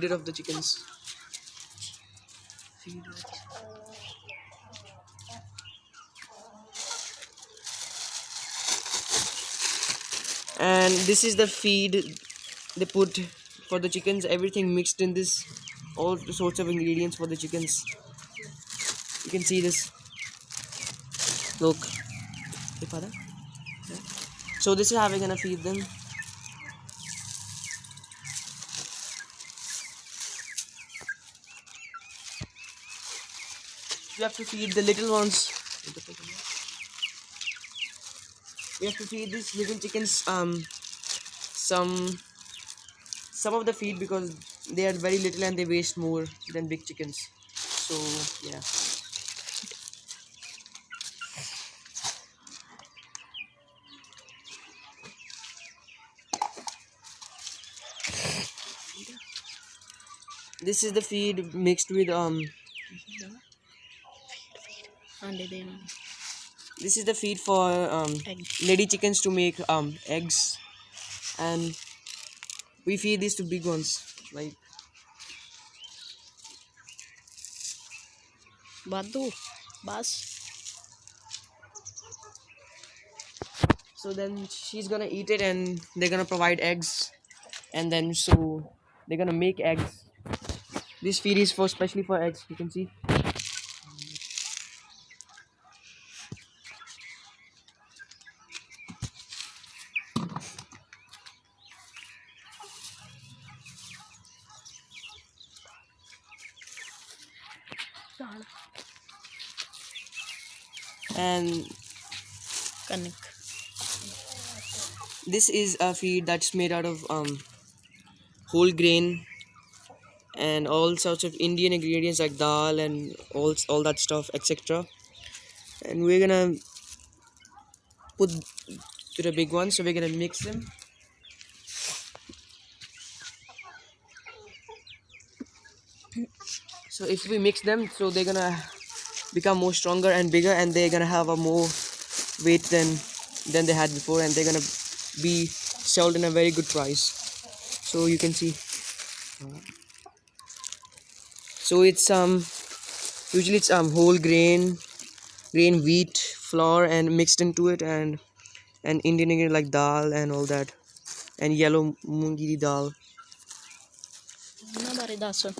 Feeder of the chickens. And this is the feed they put for the chickens. Everything mixed in this, all sorts of ingredients for the chickens. You can see this. Look. So this is how we're gonna feed them. We have to feed the little ones. We have to feed these little chickens some of the feed because they are very little and they waste more than big chickens. So yeah. This is the feed mixed with this is the feed for lady chickens to make eggs, and we feed these to big ones like Badu, bas. so then she's gonna eat it and they're gonna provide eggs, and then so they're gonna make eggs. This feed is for especially for eggs, you can see. And Kanik. this is a feed that's made out of whole grain and all sorts of Indian ingredients like dal and all that stuff, etc. And we're gonna put to the big one, so we're gonna mix them. So if we mix them, so they're gonna become more stronger and bigger, and they're gonna have a more weight than they had before, and they're gonna be sold in a very good price. So you can see. So it's usually it's whole grain wheat flour and mixed into it, and Indian ingredient like dal and all that, and yellow moongi dal. Na bari daso.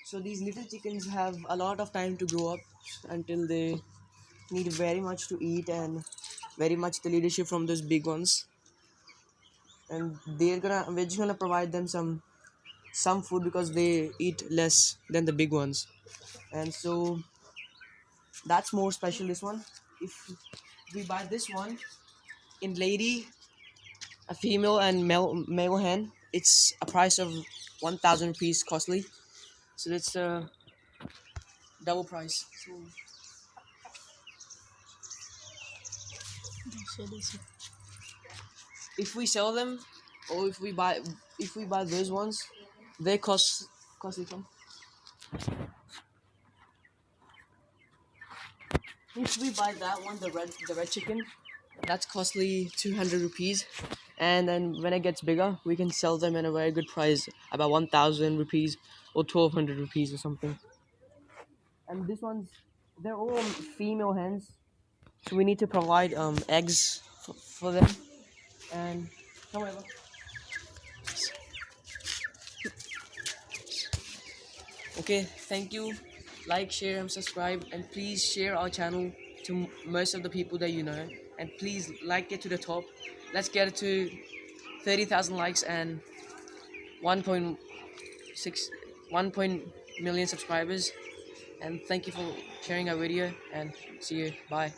So these little chickens have a lot of time to grow up until they need very much to eat and very much the leadership from those big ones. And we're just gonna provide them some food because they eat less than the big ones. And so that's more special, this one. If we buy this one in lady, a female and male hen, it's a price of 1,000 rupees costly. So that's double price. So if we sell them, or if we buy those ones, they costly some. If we buy that one, the red chicken, that's costly 200 rupees, and then when it gets bigger, we can sell them at a very good price, about 1,000 rupees or 1,200 rupees or something. And this one's, they're all female hens, so we need to provide eggs for them. And however, okay, thank you. Like, share, and subscribe, and please share our channel to most of the people that you know. And please like it to the top. Let's get it to 30,000 likes and 1.6 million subscribers. And thank you for sharing our video. And see you. Bye.